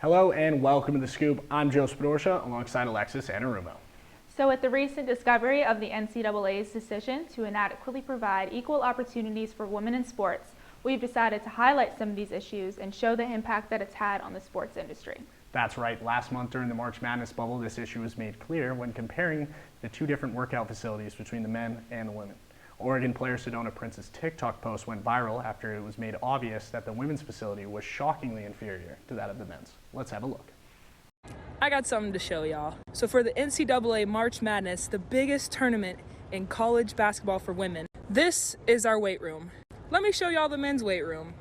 Hello and welcome to The Scoop. I'm Joe Spadorsha alongside Alexis Anarumo. So with the recent discovery of the NCAA's decision to inadequately provide equal opportunities for women in sports, we've decided to highlight some of these issues and show the impact that it's had on the sports industry. That's right. Last month during the March Madness bubble, this issue was made clear when comparing the two different workout facilities between the men and the women. Oregon player Sedona Prince's TikTok post went viral after it was made obvious that the women's facility was shockingly inferior to that of the men's. Let's have a look. I got something to show y'all. So for the NCAA March Madness, the biggest tournament in college basketball for women, this is our weight room. Let me show y'all the men's weight room.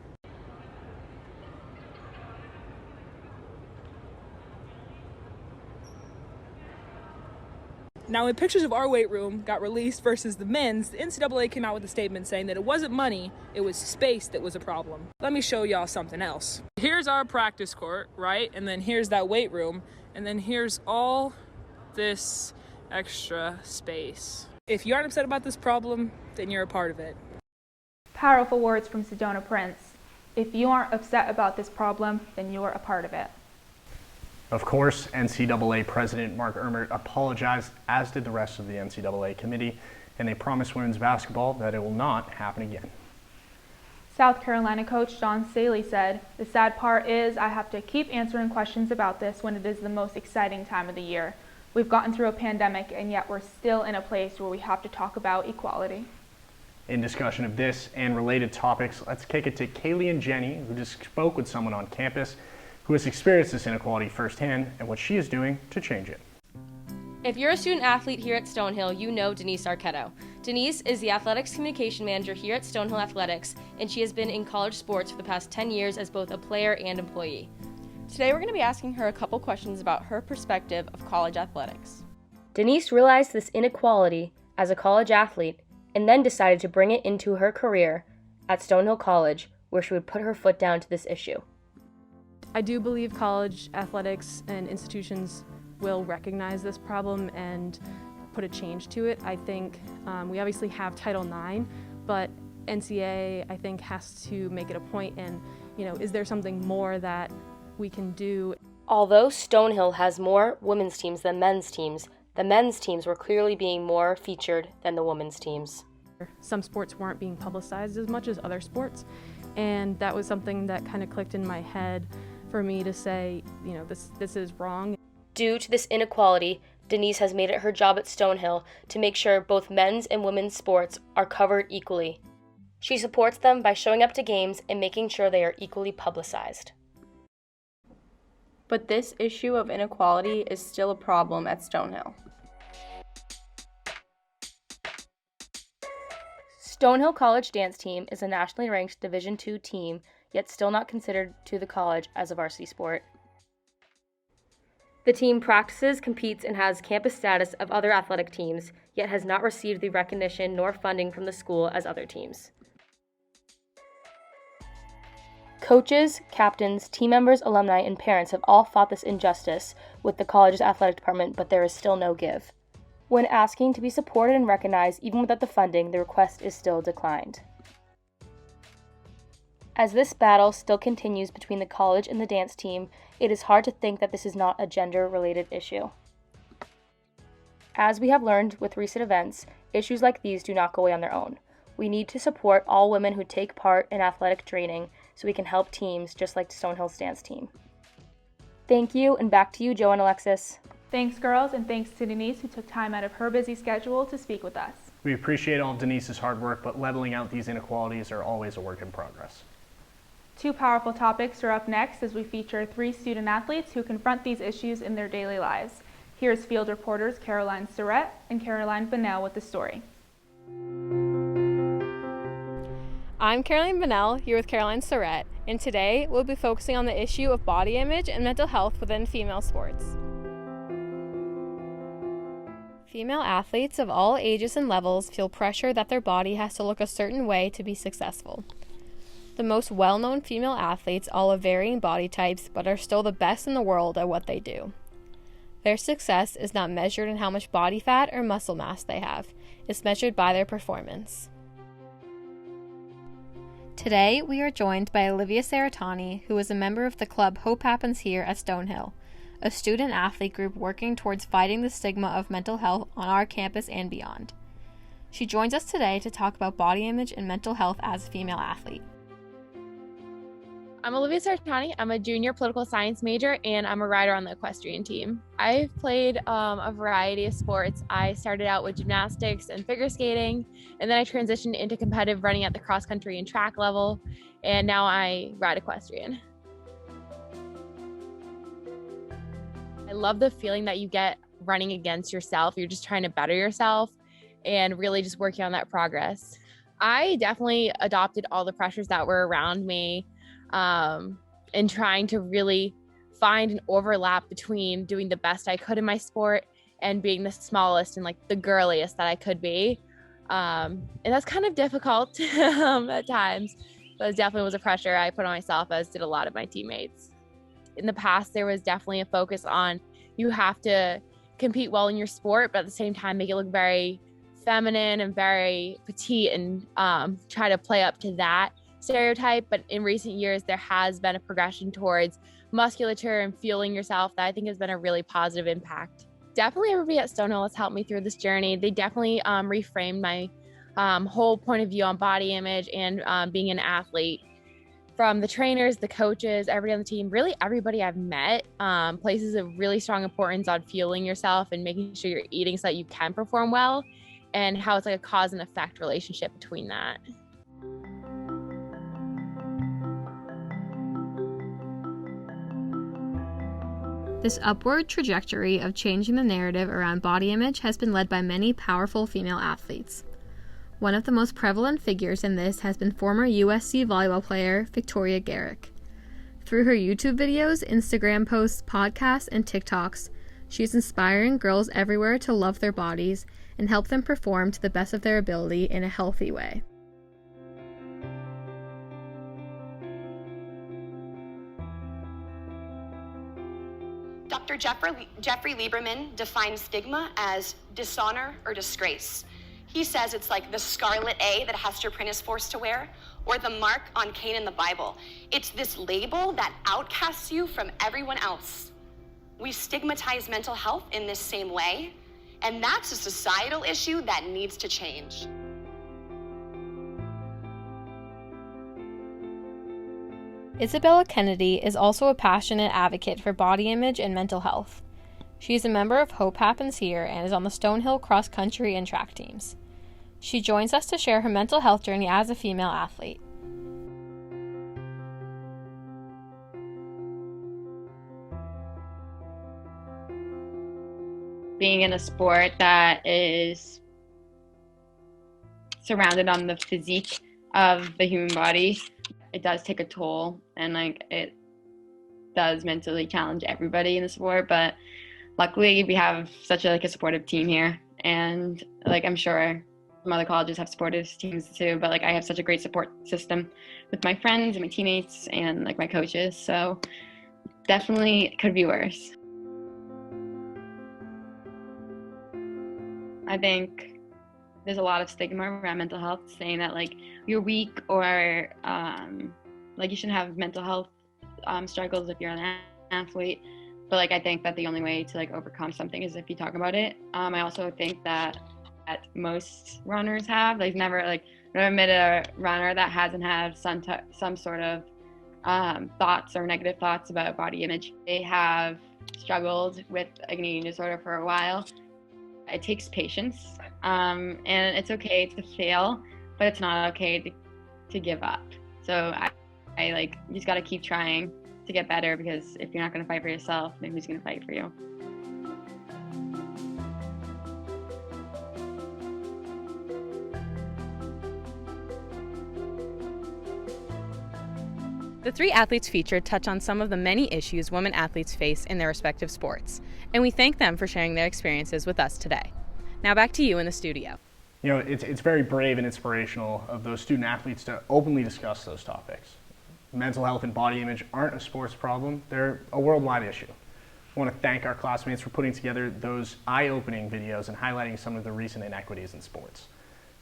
Now, when pictures of our weight room got released versus the men's, the NCAA came out with a statement saying that it wasn't money, it was space that was a problem. Let me show y'all something else. Here's our practice court, right? And then here's that weight room. And then here's all this extra space. If you aren't upset about this problem, then you're a part of it. Powerful words from Sedona Prince. If you aren't upset about this problem, then you are a part of it. Of course, NCAA President Mark Emmert apologized, as did the rest of the NCAA committee, and they promised women's basketball that it will not happen again. South Carolina coach John Staley said, "The sad part is I have to keep answering questions about this when it is the most exciting time of the year. We've gotten through a pandemic and yet we're still in a place where we have to talk about equality." In discussion of this and related topics, let's kick it to Kaylee and Jenny, who just spoke with someone on campus who has experienced this inequality firsthand and what she is doing to change it. If you're a student athlete here at Stonehill, you know Denise Arquetto. Denise is the athletics communication manager here at Stonehill Athletics, and she has been in college sports for the past 10 years as both a player and employee. Today we're going to be asking her a couple questions about her perspective of college athletics. Denise realized this inequality as a college athlete and then decided to bring it into her career at Stonehill College, where she would put her foot down to this issue. I do believe college athletics and institutions will recognize this problem and put a change to it. I think we obviously have Title IX, but NCAA, I think, has to make it a point and, is there something more that we can do? Although Stonehill has more women's teams than men's teams, the men's teams were clearly being more featured than the women's teams. Some sports weren't being publicized as much as other sports, and that was something that kind of clicked in my head for me to say, this is wrong. Due to this inequality, Denise has made it her job at Stonehill to make sure both men's and women's sports are covered equally. She supports them by showing up to games and making sure they are equally publicized. But this issue of inequality is still a problem at Stonehill. Stonehill College dance team is a nationally ranked Division II team, yet still not considered to the college as a varsity sport. The team practices, competes, and has campus status of other athletic teams, yet has not received the recognition nor funding from the school as other teams. Coaches, captains, team members, alumni, and parents have all fought this injustice with the college's athletic department, but there is still no give. When asking to be supported and recognized, even without the funding, the request is still declined. As this battle still continues between the college and the dance team, it is hard to think that this is not a gender-related issue. As we have learned with recent events, issues like these do not go away on their own. We need to support all women who take part in athletic training so we can help teams just like Stonehill's dance team. Thank you, and back to you, Joe and Alexis. Thanks, girls, and thanks to Denise, who took time out of her busy schedule to speak with us. We appreciate all of Denise's hard work, but leveling out these inequalities are always a work in progress. Two powerful topics are up next as we feature 3 student athletes who confront these issues in their daily lives. Here's field reporters Caroline Surrett and Caroline Bonnell with the story. I'm Caroline Bonnell, here with Caroline Surrett, and today we'll be focusing on the issue of body image and mental health within female sports. Female athletes of all ages and levels feel pressure that their body has to look a certain way to be successful. The most well-known female athletes all have varying body types, but are still the best in the world at what they do. Their success is not measured in how much body fat or muscle mass they have. It's measured by their performance. Today, we are joined by Olivia Saratani, who is a member of the club Hope Happens Here at Stonehill, a student-athlete group working towards fighting the stigma of mental health on our campus and beyond. She joins us today to talk about body image and mental health as a female athlete. I'm Olivia Sartani. I'm a junior political science major, and I'm a rider on the equestrian team. I've played a variety of sports. I started out with gymnastics and figure skating, and then I transitioned into competitive running at the cross country and track level, and now I ride equestrian. I love the feeling that you get running against yourself. You're just trying to better yourself and really just working on that progress. I definitely adopted all the pressures that were around me, and trying to really find an overlap between doing the best I could in my sport and being the smallest and like the girliest that I could be. And that's kind of difficult at times, but it definitely was a pressure I put on myself, as did a lot of my teammates. In the past, there was definitely a focus on you have to compete well in your sport, but at the same time, make it look very feminine and very petite and try to play up to that stereotype. But in recent years, there has been a progression towards musculature and fueling yourself that I think has been a really positive impact. Definitely everybody at Stonehill has helped me through this journey. They definitely reframed my whole point of view on body image and being an athlete. From the trainers, the coaches, everybody on the team, really everybody I've met places a really strong importance on fueling yourself and making sure you're eating so that you can perform well, and how it's like a cause and effect relationship between that. This upward trajectory of changing the narrative around body image has been led by many powerful female athletes. One of the most prevalent figures in this has been former USC volleyball player Victoria Garrick. Through her YouTube videos, Instagram posts, podcasts, and TikToks, she is inspiring girls everywhere to love their bodies and help them perform to the best of their ability in a healthy way. Dr. Jeffrey Lieberman defines stigma as dishonor or disgrace. He says it's like the scarlet A that Hester Prynne is forced to wear, or the mark on Cain in the Bible. It's this label that outcasts you from everyone else. We stigmatize mental health in this same way, and that's a societal issue that needs to change. Isabella Kennedy is also a passionate advocate for body image and mental health. She is a member of Hope Happens Here and is on the Stonehill cross country and track teams. She joins us to share her mental health journey as a female athlete. Being in a sport that is surrounded on the physique of the human body, it does take a toll, and like it does mentally challenge everybody in the sport. But luckily we have such a supportive team here, and like I'm sure some other colleges have supportive teams too, but like I have such a great support system with my friends and my teammates and like my coaches, so definitely could be worse. I think there's a lot of stigma around mental health, saying that like you're weak or like you shouldn't have mental health struggles if you're an athlete. But like I think that the only way to like overcome something is if you talk about it. I also think that most runners have, like never met a runner that hasn't had some sort of thoughts or negative thoughts about body image. They have struggled with an eating disorder for a while. It takes patience, and it's okay to fail, but it's not okay to give up. So I like, you just got to keep trying to get better, because if you're not going to fight for yourself, then who's going to fight for you? The three athletes featured touch on some of the many issues women athletes face in their respective sports, and we thank them for sharing their experiences with us today. Now back to you in the studio. You know, it's very brave and inspirational of those student athletes to openly discuss those topics. Mental health and body image aren't a sports problem, they're a worldwide issue. I want to thank our classmates for putting together those eye-opening videos and highlighting some of the recent inequities in sports.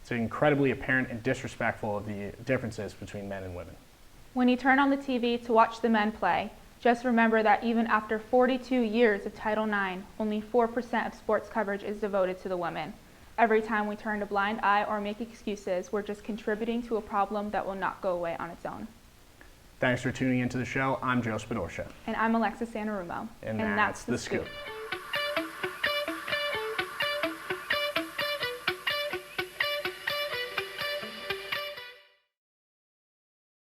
It's incredibly apparent and disrespectful of the differences between men and women. When you turn on the TV to watch the men play, just remember that even after 42 years of Title IX, only 4% of sports coverage is devoted to the women. Every time we turn a blind eye or make excuses, we're just contributing to a problem that will not go away on its own. Thanks for tuning into the show. I'm Joe Spadorcia. And I'm Alexis Sanarumo. And that's The Scoop.